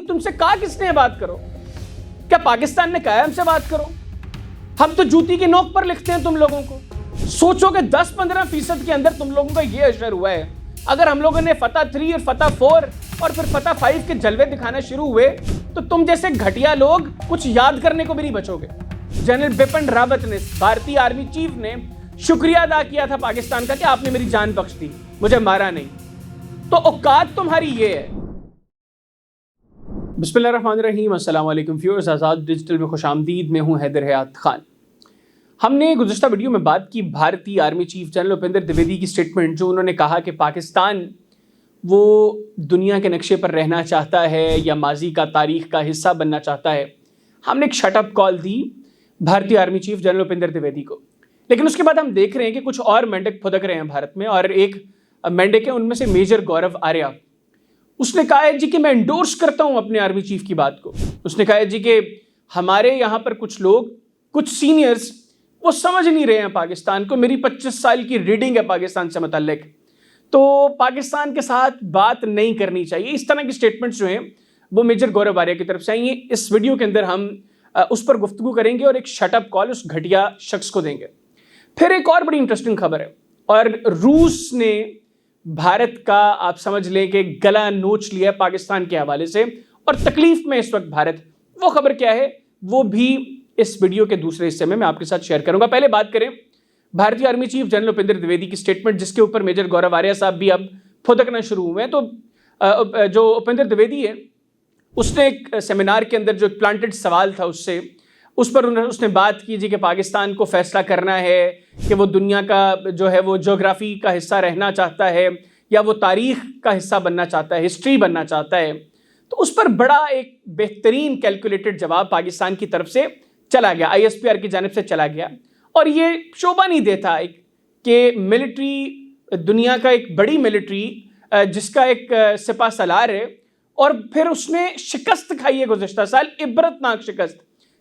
तुम से कहा किसने बात करो? क्या पाकिस्तान ने कहा हमसे बात करो? हम तो जूती की नोक पर लिखते हैं तुम लोगों को। सोचो कि 10-15% के अंदर तुम लोगों का ये असर हुआ है। अगर हम लोगों ने फतह 3 और फतह 4 और फिर फतह 5 के जलवे दिखाना शुरू हुए तो तुम जैसे घटिया लोग कुछ याद करने को भी नहीं बचोगे। जनरल बिपिन रावत ने, भारतीय आर्मी चीफ ने शुक्रिया अदा किया था पाकिस्तान का कि आपने मेरी जान बख्श दी, मुझे मारा नहीं। तो औकात तुम्हारी ये है। बिस्मिल्लाहिर्रहमानिर्रहीम, अस्सलाम वालेकुम व्यूअर्स, आज़ाद डिजिटल में खुशामदीद। मैं हूं हैदर हयात खान। हमने गुज़िश्ता वीडियो में बात की भारतीय army chief general Upendra Dwivedi की स्टेटमेंट, जो उन्होंने कहा कि पाकिस्तान वो दुनिया के नक्शे पर रहना चाहता है या माजी का तारीख का हिस्सा बनना चाहता है। हमने एक शटअप कॉल दी भारतीय army chief general Upendra Dwivedi को, लेकिन उसके बाद हम देख रहे हैं कि कुछ और मेंढक फुदक रहे हैं भारत में, और एक मेंढक है उनमें से मेजर गौरव आर्या। उसने कहा है जी कि मैं एंडोर्स करता हूं अपने आर्मी चीफ की बात को। उसने कहा है जी कि हमारे यहाँ पर कुछ लोग, कुछ सीनियर्स, वो समझ नहीं रहे हैं पाकिस्तान को। मेरी 25 साल की रीडिंग है पाकिस्तान से मुतल्लिक, तो पाकिस्तान के साथ बात नहीं करनी चाहिए। इस तरह की स्टेटमेंट्स जो हैं वो मेजर गौरव आर्या की तरफ से आई हैं। इस वीडियो के अंदर हम उस पर गुफ्तगू करेंगे और एक शटअप कॉल उस घटिया शख्स को देंगे। फिर एक और बड़ी इंटरेस्टिंग खबर है, और रूस ने भारत का, आप समझ लें कि गला नोच लिया पाकिस्तान के हवाले से, और तकलीफ में इस वक्त भारत। वो खबर क्या है वो भी इस वीडियो के दूसरे हिस्से में मैं आपके साथ शेयर करूंगा। पहले बात करें भारतीय army chief general Upendra Dwivedi की स्टेटमेंट, जिसके ऊपर मेजर गौरव आर्या साहब भी अब फुदकना शुरू हुए हैं। तो जो उपेंद्र द्विवेदी है, उसने एक सेमिनार के अंदर जो प्लांटेड सवाल था उस पर उसने बात की जी कि पाकिस्तान को फैसला करना है कि वो दुनिया का जो है वो ज्योग्राफी का हिस्सा रहना चाहता है या वो तारीख का हिस्सा बनना चाहता है, हिस्ट्री बनना चाहता है। तो उस पर बड़ा एक बेहतरीन कैलकुलेटेड जवाब पाकिस्तान की तरफ से चला गया, ISPR की जानिब से चला गया। और ये शोभा नहीं देता कि मिलिट्री, दुनिया का एक बड़ी मिलिट्री जिसका एक सिपा सलार है, और फिर उसने शिकस्त खाई है गुज़िश्ता साल, इबरतनाक शिकस्त,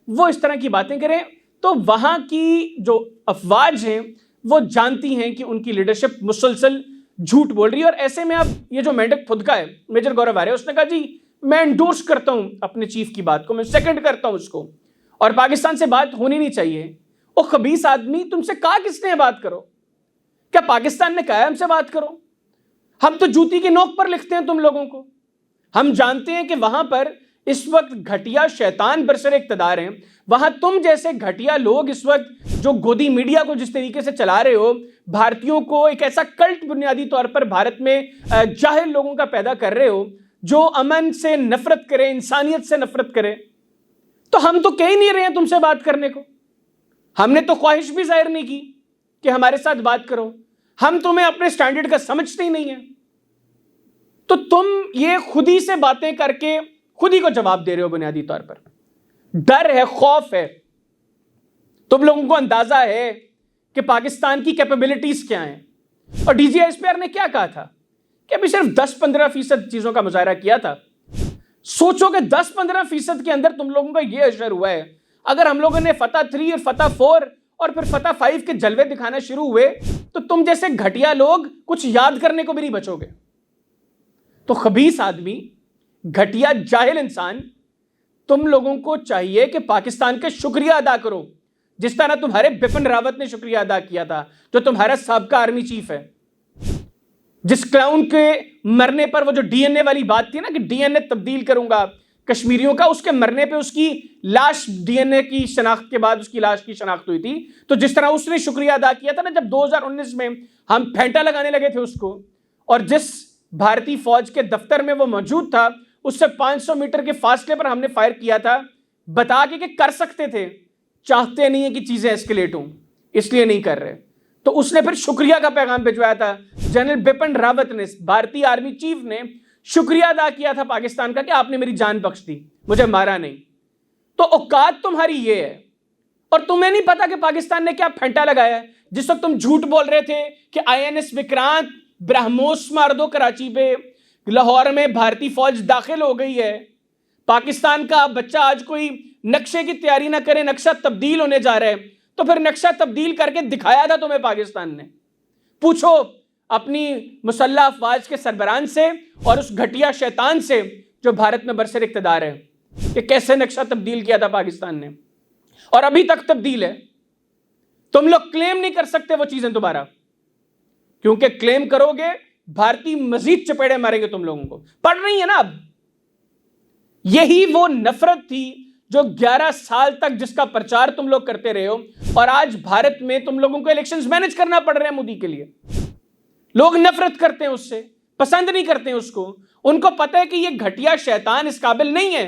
वो इस तरह की बातें करें। तो वहाँ की जो अफवाज हैं वो जानती हैं कि उनकी लीडरशिप मुसलसल झूठ बोल रही है। और ऐसे में अब ये जो मेंढक फुदका है मेजर गौरव आर्या, उसने कहा जी मैं एंडोर्स करता हूँ अपने चीफ की बात को, मैं सेकंड करता हूँ उसको, और पाकिस्तान से बात होनी नहीं चाहिए। ओ खबीस आदमी, तुमसे कहा किसने बात करो? क्या पाकिस्तान ने कहा हमसे बात करो? हम तो जूती की नोक पर लिखते हैं तुम लोगों को। हम जानते हैं कि वहां पर इस वक्त घटिया शैतान बरसर इक़्तिदार हैं। वहां तुम जैसे घटिया लोग इस वक्त जो गोदी मीडिया को जिस तरीके से चला रहे हो, भारतीयों को एक ऐसा कल्ट बुनियादी तौर पर भारत में जाहिल लोगों का पैदा कर रहे हो जो अमन से नफरत करे, इंसानियत से नफरत करे। तो हम तो कह ही नहीं रहे हैं तुमसे बात करने को। हमने तो ख्वाहिश भी जाहिर नहीं की कि हमारे साथ बात करो। हम तुम्हें अपने स्टैंडर्ड का समझते ही नहीं है। तो तुम ये खुद ही से बातें करके खुद ही को जवाब दे रहे हो बुनियादी तौर पर। डर है, खौफ है, तुम लोगों को अंदाजा है कि पाकिस्तान की कैपेबिलिटीज क्या हैं। और DGISPR ने क्या कहा था कि अभी सिर्फ 10-15% चीजों का मुजाहरा किया था। सोचो कि 10-15% के अंदर तुम लोगों का ये असर हुआ है। अगर हम लोगों ने फतह 3 और फतह 4 और फिर फतह 5 के जलवे दिखाना शुरू हुए तो तुम जैसे घटिया लोग कुछ याद करने को भी नहीं बचोगे। तो खबीस आदमी, घटिया जाहिल इंसान, तुम लोगों को चाहिए कि पाकिस्तान का शुक्रिया अदा करो, जिस तरह तुम्हारे बिपिन रावत ने शुक्रिया अदा किया था, जो तुम्हारा साबका आर्मी चीफ है। जिस क्लाउन के मरने पर वो जो DNA वाली बात थी ना कि DNA तब्दील करूंगा कश्मीरियों का, उसके मरने पे उसकी लाश, DNA की शनाख्त के बाद उसकी लाश की शनाख्त हुई थी। तो जिस तरह उसने शुक्रिया अदा किया था ना, जब 2019 में हम फेंटा लगाने लगे थे उसको, और जिस भारतीय फौज के दफ्तर में वो मौजूद था उससे 500 मीटर के फासले पर हमने फायर किया था, बता के कि कर सकते थे, चाहते नहीं है कि चीजें एस्केलेट हों, इसलिए नहीं कर रहे। तो उसने फिर शुक्रिया का पैगाम भिजवाया था। जनरल बिपिन रावत ने, भारतीय आर्मी चीफ ने शुक्रिया अदा किया था पाकिस्तान का कि आपने मेरी जान बख्श दी, मुझे मारा नहीं। तो औकात तुम्हारी ये है। और तुम्हें नहीं पता कि पाकिस्तान ने क्या फेंटा लगाया है। जिस वक्त तुम झूठ बोल रहे थे कि INS विक्रांत ब्रह्मोस मार दो कराची पे, लाहौर में भारतीय फौज दाखिल हो गई है, पाकिस्तान का बच्चा आज कोई नक्शे की तैयारी ना करे, नक्शा तब्दील होने जा रहा है, तो फिर नक्शा तब्दील करके दिखाया था तुम्हें पाकिस्तान ने। पूछो अपनी मुसल्लह अफवाज के सरबरान से और उस घटिया शैतान से جو भारत में बरसर इक़्तिदार है कि कैसे नक्शा तब्दील किया था पाकिस्तान ने, और अभी तक तब्दील है। तुम लोग क्लेम नहीं कर सकते वो चीजें दोबारा, क्योंकि क्लेम करोगे भारतीय मजीद चपेड़े मारेंगे तुम लोगों को। पढ़ रही है ना अब? यही वो नफरत थी जो 11 साल तक जिसका प्रचार तुम लोग करते रहे हो, और आज भारत में तुम लोगों को इलेक्शंस मैनेज करना पड़ रहे हैं मोदी के लिए। लोग नफरत करते हैं उससे, पसंद नहीं करते हैं उसको। उनको पता है कि ये घटिया शैतान इस काबिल नहीं है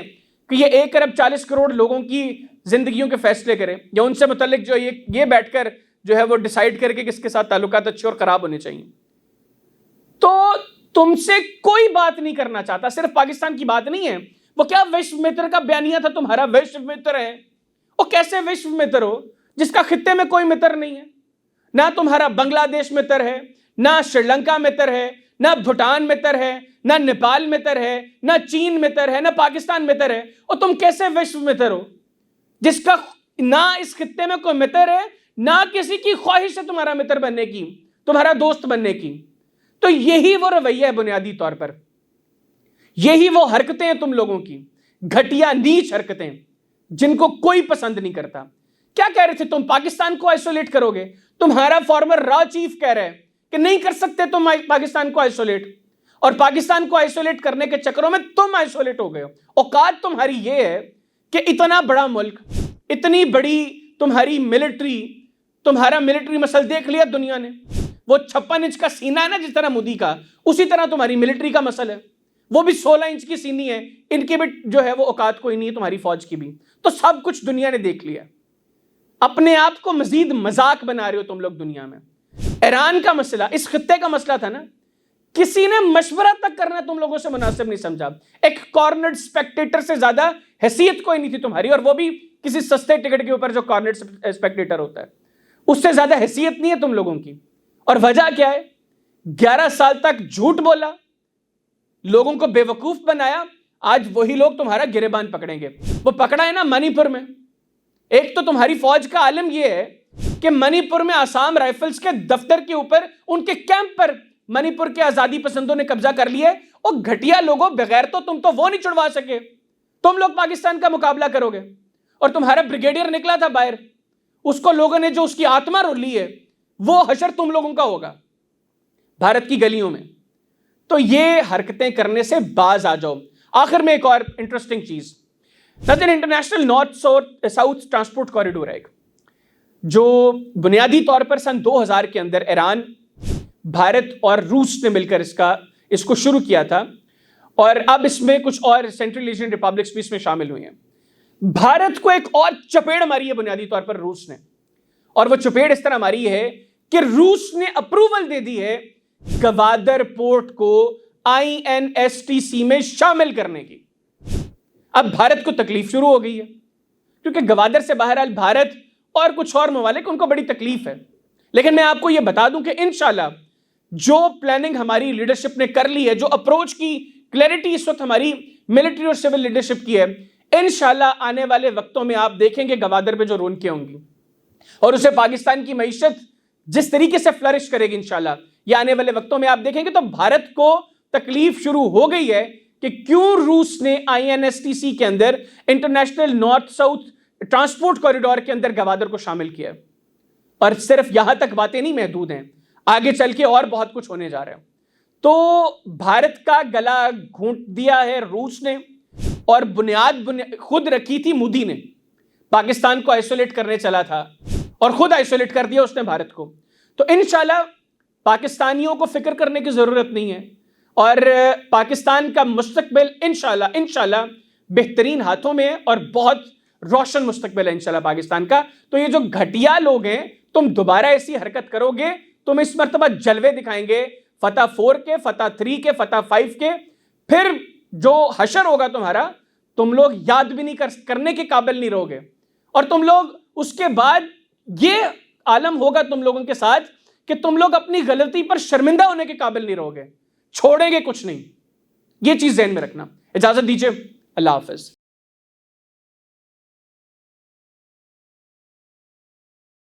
कि ये 1 अरब 40 करोड़ लोगों की जिंदगियों के फैसले करे, या उनसे मुतल्लिक जो ये बैठकर जो है वो डिसाइड करके किसके साथ ताल्लुकात अच्छे और खराब होने चाहिए। तो तुमसे कोई बात नहीं करना चाहता। सिर्फ पाकिस्तान की बात नहीं है, वो क्या विश्व मित्र का बयानिया था तुम्हारा, विश्व मित्र है। वो कैसे विश्व मित्र हो जिसका खित्ते में कोई मित्र नहीं है? ना तुम्हारा बांग्लादेश मित्र है, ना श्रीलंका मित्र है, ना भूटान मित्र है, ना नेपाल मित्र है, ना चीन मित्र है, ना पाकिस्तान मित्र है। और तुम कैसे विश्व मित्र हो जिसका ना इस खित्ते में कोई मित्र है, ना किसी की ख्वाहिश है तुम्हारा मित्र बनने की, तुम्हारा दोस्त बनने की। तो यही वो रवैया है बुनियादी तौर पर, यही वो हरकतें हैं तुम लोगों की, घटिया नीच हरकतें जिनको कोई पसंद नहीं करता। क्या कह रहे थे तुम? पाकिस्तान को आइसोलेट करोगे। तुम्हारा फॉर्मर रॉ चीफ कह रहे हैं कि नहीं कर सकते तुम पाकिस्तान को आइसोलेट, और पाकिस्तान को आइसोलेट करने के चक्करों में तुम आइसोलेट हो गए हो। औकात तुम्हारी ये है कि इतना बड़ा मुल्क, इतनी बड़ी तुम्हारी मिलिट्री, तुम्हारा मिलिट्री मसल देख लिया दुनिया ने। वो 56 इंच का सीना है ना जिस तरह मोदी का, उसी तरह तुम्हारी मिलिट्री का मसल है। वो भी 16 इंच की सीनी है, इनकी भी जो है वो औकात कोई नहीं है, तुम्हारी फौज की भी। तो सब कुछ दुनिया ने देख लिया। अपने आप को मजीद मजाक बना रहे हो तुम लोग दुनिया में। ईरान का मसला, इस खित्ते का मसला था ना, किसी ने मशवरा तक करना तुम लोगों से मुनासिब नहीं समझा। एक कॉर्नर्ड स्पेक्टेटर से ज्यादा हैसियत कोई नहीं थी तुम्हारी, और वो भी किसी सस्ते टिकट के ऊपर जो कॉर्नर्ड स्पेक्टेटर होता है, उससे ज्यादा हैसियत नहीं है तुम लोगों की। और वजह क्या है? 11 साल तक झूठ बोला, लोगों को बेवकूफ बनाया। आज वही लोग तुम्हारा गिरेबान पकड़ेंगे। वो पकड़ा है ना मणिपुर में। एक तो तुम्हारी फौज का आलम यह है कि मणिपुर में आसाम राइफल्स के दफ्तर के ऊपर, उनके कैंप पर मणिपुर के आजादी पसंदों ने कब्जा कर लिया। और घटिया लोगों, बगैर तो तुम तो वो नहीं छुड़वा सके, तुम लोग पाकिस्तान का मुकाबला करोगे। और तुम्हारा ब्रिगेडियर निकला था बाहर, उसको लोगों ने जो उसकी आत्मा रो ली है, वो हशर तुम लोगों का होगा भारत की गलियों में। तो ये हरकतें करने से बाज आ जाओ। आखिर में एक और इंटरेस्टिंग चीज, international north south transport corridor है एक, जो बुनियादी तौर पर सन 2000 के अंदर ईरान, भारत और रूस ने मिलकर इसको शुरू किया था, और अब इसमें कुछ और सेंट्रल एशियन रिपब्लिक्स भी इसमें शामिल हुई हैं। भारत को एक और चपेड़ मारी है बुनियादी तौर पर रूस ने, और वो चपेड़ इस तरह मारी है कि रूस ने अप्रूवल दे दी है गवादर पोर्ट को INSTC में शामिल करने की। अब भारत को तकलीफ शुरू हो गई है, क्योंकि गवादर से बहरहाल भारत और कुछ और ममालिक, उनको बड़ी तकलीफ है। लेकिन मैं आपको यह बता दूं कि इंशाल्लाह जो प्लानिंग हमारी लीडरशिप ने कर ली है, जो अप्रोच की क्लैरिटी इस वक्त हमारी मिलिट्री और सिविल लीडरशिप की है, इंशाल्लाह आने वाले वक्तों में आप देखेंगे गवादर पे जो रौनकें होंगी, और उसे पाकिस्तान की मईशत जिस तरीके से फ्लरिश करेगी इंशाल्लाह, ये आने वाले वक्तों में आप देखेंगे। तो भारत को तकलीफ शुरू हो गई है कि क्यों रूस ने INSTC के अंदर, international north south transport corridor के अंदर गवादर को शामिल किया। और सिर्फ यहां तक बातें नहीं महदूद हैं, आगे चल के और बहुत कुछ होने जा रहा है। तो भारत का गला घूंट दिया है रूस ने, और बुनियाद खुद रखी थी मोदी ने। पाकिस्तान को आइसोलेट करने चला था और खुद आइसोलेट कर दिया उसने भारत को। तो इंशाल्लाह पाकिस्तानियों को फिक्र करने की जरूरत नहीं है, और पाकिस्तान का मुस्तकबिल इंशाल्लाह बेहतरीन हाथों में है, और बहुत रोशन मुस्तकबिल है इंशाल्लाह पाकिस्तान का। तो ये जो घटिया लोग हैं, तुम दोबारा ऐसी हरकत करोगे, तुम इस मर्तबा जलवे दिखाएंगे, फतह 4 के, फतह 3 के, फतह 5 के। फिर जो हशर होगा तुम्हारा, तुम लोग याद भी नहीं करने के काबिल नहीं रहोगे। और तुम लोग उसके बाद ये आलम होगा तुम लोगों के साथ कि तुम लोग अपनी गलती पर शर्मिंदा होने के काबिल नहीं रहोगे, छोड़ेंगे कुछ नहीं। ये चीज ध्यान में रखना। इजाजत दीजिए, अल्लाह हाफिज।